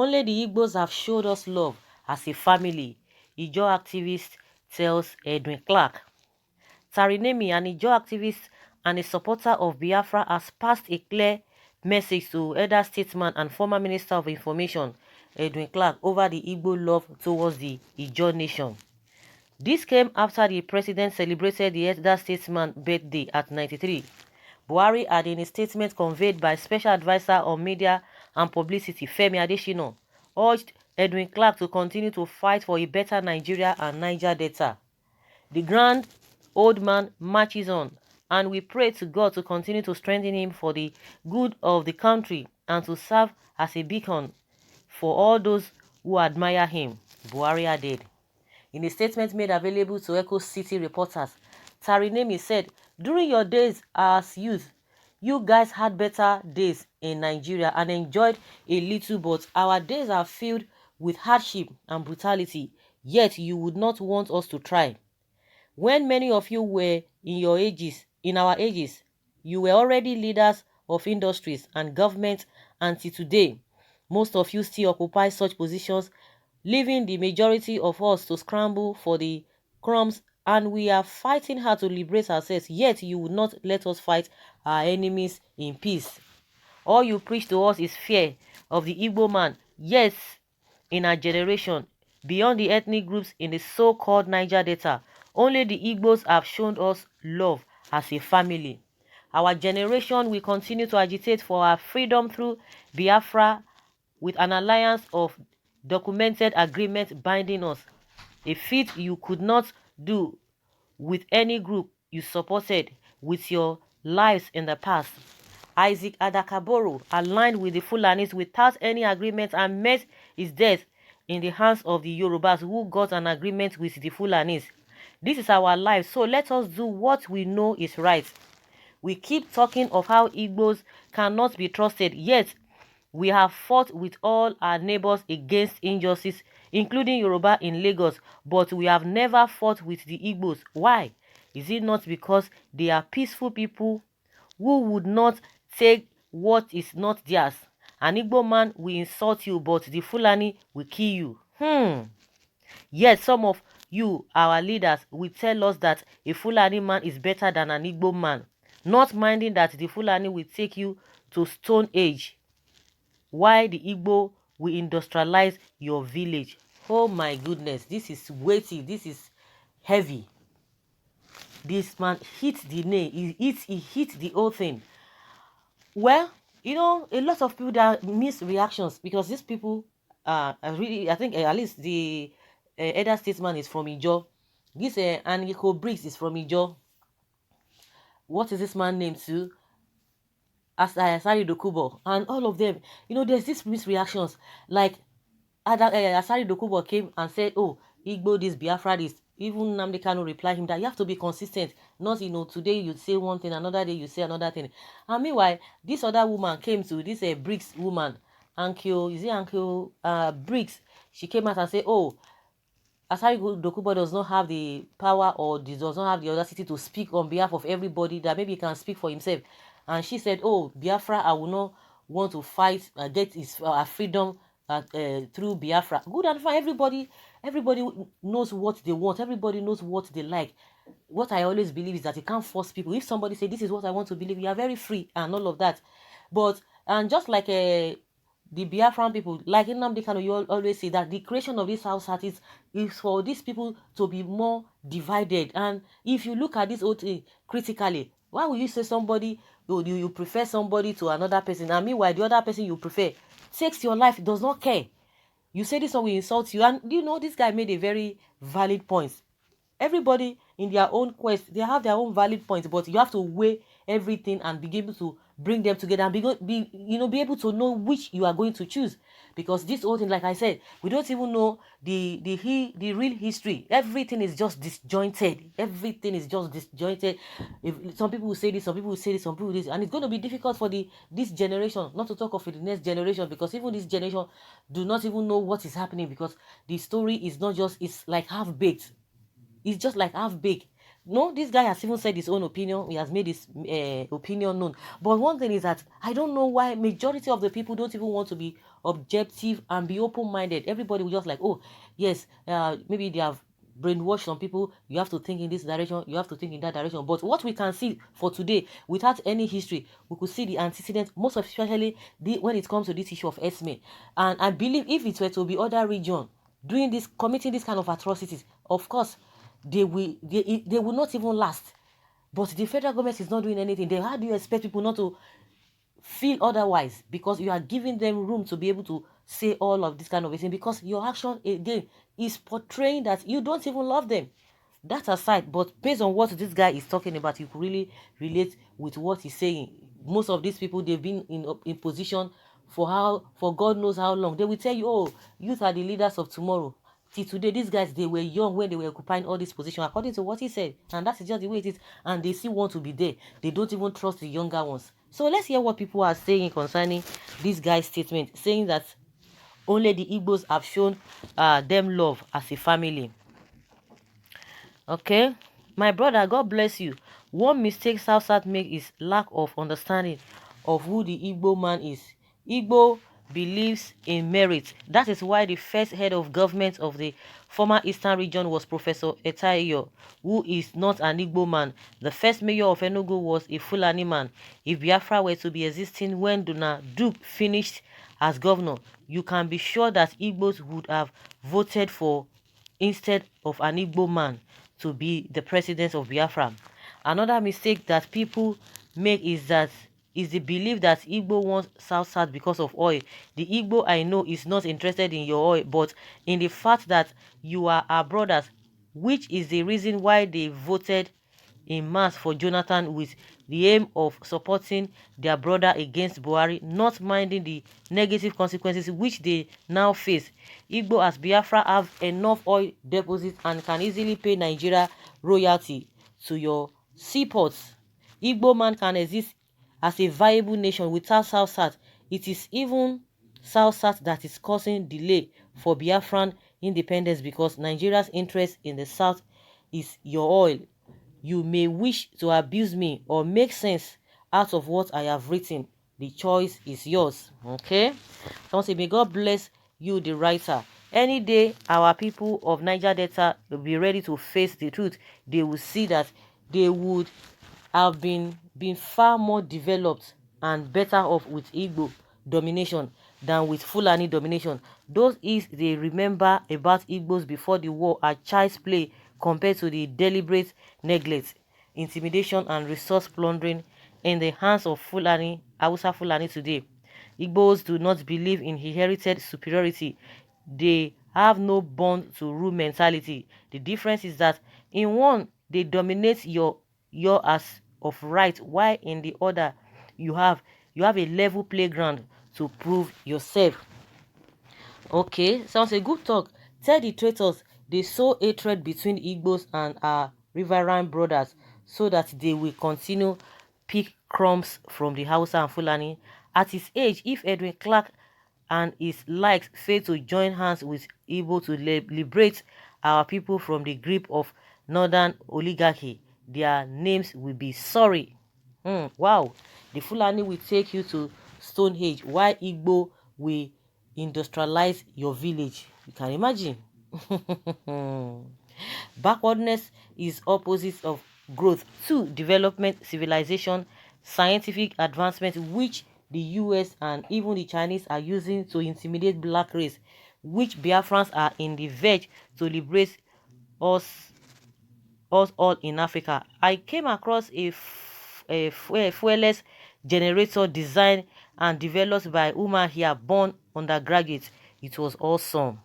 Only the Igbos have showed us love as a family, Ijaw activist tells Edwin Clark. Tarinemi, an Ijaw activist and a supporter of Biafra, has passed a clear message to elder statesman and former Minister of Information, Edwin Clark, over the Igbo love towards the Ijaw nation. This came after the president celebrated the elder statesman's birthday at 93. Buhari had, in a statement conveyed by Special Advisor on Media and Publicity, Femi Adesina, urged Edwin Clark to continue to fight for a better Nigeria and Niger Delta. The grand old man marches on, and we pray to God to continue to strengthen him for the good of the country and to serve as a beacon for all those who admire him, Buhari added. In a statement made available to Echo City reporters, Tarinemi said, "During your days as youth, you guys had better days in Nigeria and enjoyed a little, but our days are filled with hardship and brutality, yet you would not want us to try. When many of you were in our ages, you were already leaders of industries and government, and till today, most of you still occupy such positions, leaving the majority of us to scramble for the crumbs, and we are fighting hard to liberate ourselves, yet you would not let us fight our enemies in peace. All you preach to us is fear of the Igbo man. Yes, in our generation, beyond the ethnic groups in the so-called Niger Delta, only the Igbos have shown us love as a family. Our generation will continue to agitate for our freedom through Biafra with an alliance of documented agreements binding us, a feat you could not do with any group you supported with your lives in the past. Isaac Adakaboro aligned with the Fulanis without any agreement and met his death in the hands of the Yorubas, who got an agreement with the Fulanis. This is our life, so let us do what we know is right. We keep talking of how Igbos cannot be trusted, yet we have fought with all our neighbors against injustice, including Yoruba in Lagos, but we have never fought with the Igbos. Why? Is it not because they are peaceful people who would not take what is not theirs? An Igbo man will insult you, but the Fulani will kill you. Yet some of you, our leaders, will tell us that a Fulani man is better than an Igbo man, not minding that the Fulani will take you to Stone Age, while the Igbo will industrialize your village. Oh my goodness, this is weighty, this is heavy. This man hit the nail, he hit the whole thing. Well, you know, a lot of people that miss reactions because these people really, I think at least the elder statesman is from Ijaw. This Angiko Briggs is from Ijaw. What is this man named too? Asari Dokubo, and all of them, you know, there's this misreactions. Like Asari Dokubo came and said, "Oh, Igbo this, Biafra this." Even Nnamdi Kanu replied him that you have to be consistent. Not, you know, today you say one thing, another day you say another thing. And meanwhile, this other woman came to this Briggs woman, Ankyo, is it Ankyo Briggs? She came out and said, "Oh, Asari Dokubo does not have the power or does not have the audacity to speak on behalf of everybody, that maybe he can speak for himself." And she said, "Oh, Biafra, I will not want to fight, get his freedom through Biafra." Good and fine. Everybody knows what they want. Everybody knows what they like. What I always believe is that you can't force people. If somebody say, "This is what I want to believe," you are very free and all of that. But, and just like the Biafran people, like in Nnamdi Kanu, you always say that the creation of this house artist is for these people to be more divided. And if you look at this whole thing critically, why would you say somebody, you prefer somebody to another person, and meanwhile the other person you prefer takes your life, does not care? You say this one will insult you. And you know, this guy made a very valid point. Everybody in their own quest, they have their own valid points, but you have to weigh everything and be able to bring them together and be able to know which you are going to choose. Because this whole thing, like I said, we don't even know the real history. Everything is just disjointed. Everything is just disjointed. If some people will say this, some people will say this, some people will this, and it's going to be difficult for this generation, not to talk of the next generation, because even this generation do not even know what is happening, because the story is not just, it's like half baked. It's just like half baked. No, this guy has even said his own opinion. He has made his opinion known. But one thing is that I don't know why majority of the people don't even want to be objective and be open-minded. Everybody will just like, oh yes, maybe they have brainwash some people. You have to think in this direction, you have to think in that direction. But what we can see for today, without any history, we could see the antecedents, most especially when it comes to this issue of Esme. And I believe if it were to be other region doing this, committing this kind of atrocities, of course they will not even last. But the federal government is not doing anything. Then how do you expect people not to feel otherwise? Because you are giving them room to be able to say all of this kind of thing, because your action again is portraying that you don't even love them. That aside, but based on what this guy is talking about, you could really relate with what he's saying. Most of these people, they've been in position for God knows how long. They will tell you, oh, youth are the leaders of tomorrow. Till today, these guys, they were young when they were occupying all these positions, according to what he said. And that is just the way it is. And they still want to be there. They don't even trust the younger ones. So let's hear what people are saying concerning this guy's statement, saying that only the Igbos have shown them love as a family. Okay, my brother, God bless you. One mistake South make is lack of understanding of who the Igbo man is. Igbo believes in merit. That is why the first head of government of the former Eastern region was Professor Ijaw, who is not an Igbo man. The first mayor of Enugu was a Fulani man. If Biafra were to be existing when Dona Duke finished as governor, you can be sure that Igbos would have voted for instead of an Igbo man to be the president of Biafra. Another mistake that people make is the belief that Igbo wants South because of oil. The Igbo I know is not interested in your oil, but in the fact that you are our brothers, which is the reason why they voted in mass for Jonathan with the aim of supporting their brother against Buhari, not minding the negative consequences which they now face. Igbo as Biafra have enough oil deposits and can easily pay Nigeria royalty to your seaports. Igbo man can exist as a viable nation without South. It is even South that is causing delay for Biafran independence, because Nigeria's interest in the South is your oil. You may wish to abuse me or make sense out of what I have written. The choice is yours. Okay? Someone say, may God bless you, the writer. Any day, our people of Niger Delta will be ready to face the truth. They will see that they would have been far more developed and better off with Igbo domination than with Fulani domination. Those is they remember about Igbos before the war are child's play compared to the deliberate neglect, intimidation, and resource plundering in the hands of Hausa Fulani today. Igbos do not believe in inherited superiority. They have no born to rule mentality. The difference is that in one, they dominate your as of right, while in the other, you have a level playground to prove yourself. Okay, sounds a good talk. Tell the traitors they sow hatred between Igbos and our riverine brothers so that they will continue pick crumbs from the Hausa and Fulani. At his age, if Edwin Clark and his likes fail to join hands with Igbo to liberate our people from the grip of northern oligarchy, their names will be sorry. Wow, the Fulani will take you to Stone Age, while Igbo will industrialize your village. You can imagine. Backwardness is opposite of growth. 2. Development, civilization, scientific advancement, which the US and even the Chinese are using to intimidate black race, which Biafrans are in the verge to liberate us all in Africa. I came across a fuelless generator designed and developed by Umar here, born undergraduate. It was awesome.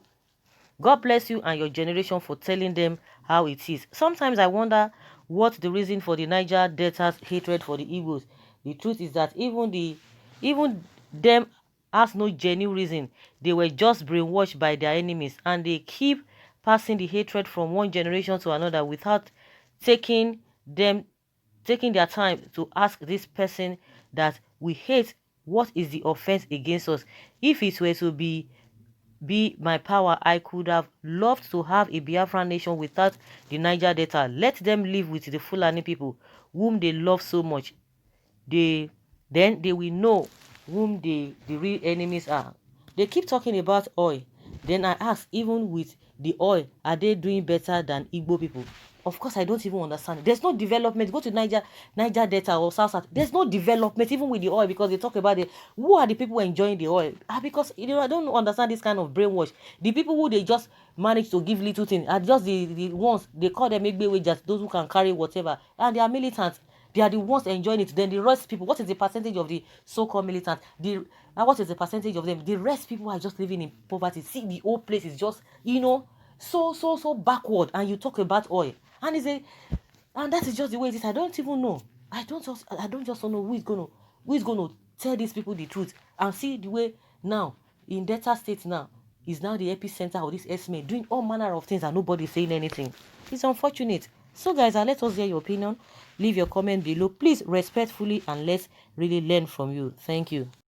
God bless you and your generation for telling them how it is. Sometimes I wonder what the reason for the Niger Delta's hatred for the Igbos. The truth is that even them has no genuine reason. They were just brainwashed by their enemies, and they keep passing the hatred from one generation to another without taking their time to ask this person that we hate, what is the offense against us. If it were to be my power, I could have loved to have a Biafran nation without the Niger Delta. Let them live with the Fulani people whom they love so much. Then they will know whom the real enemies are. They keep talking about oil. Then I ask, even with the oil, are they doing better than Igbo people? Of course, I don't even understand. There's no development. Go to Niger Delta or South. There's no development even with the oil, because they talk about it. Who are the people enjoying the oil? Because I don't understand this kind of brainwash. The people who they just manage to give little things are just the ones they call them Igbo, those who can carry whatever, and they are militants. They are the ones enjoying it. Then the rest people, what is the percentage of the so-called militants? What is the percentage of them? The rest people are just living in poverty. See, the whole place is just, so backward. And you talk about oil, and and that is just the way it is. I don't even know. I don't just know who is gonna tell these people the truth. And see the way now in Delta State now is now the epicenter of this esme doing all manner of things and nobody saying anything. It's unfortunate. So guys, let us hear your opinion. Leave your comment below, please, respectfully, and let's really learn from you. Thank you.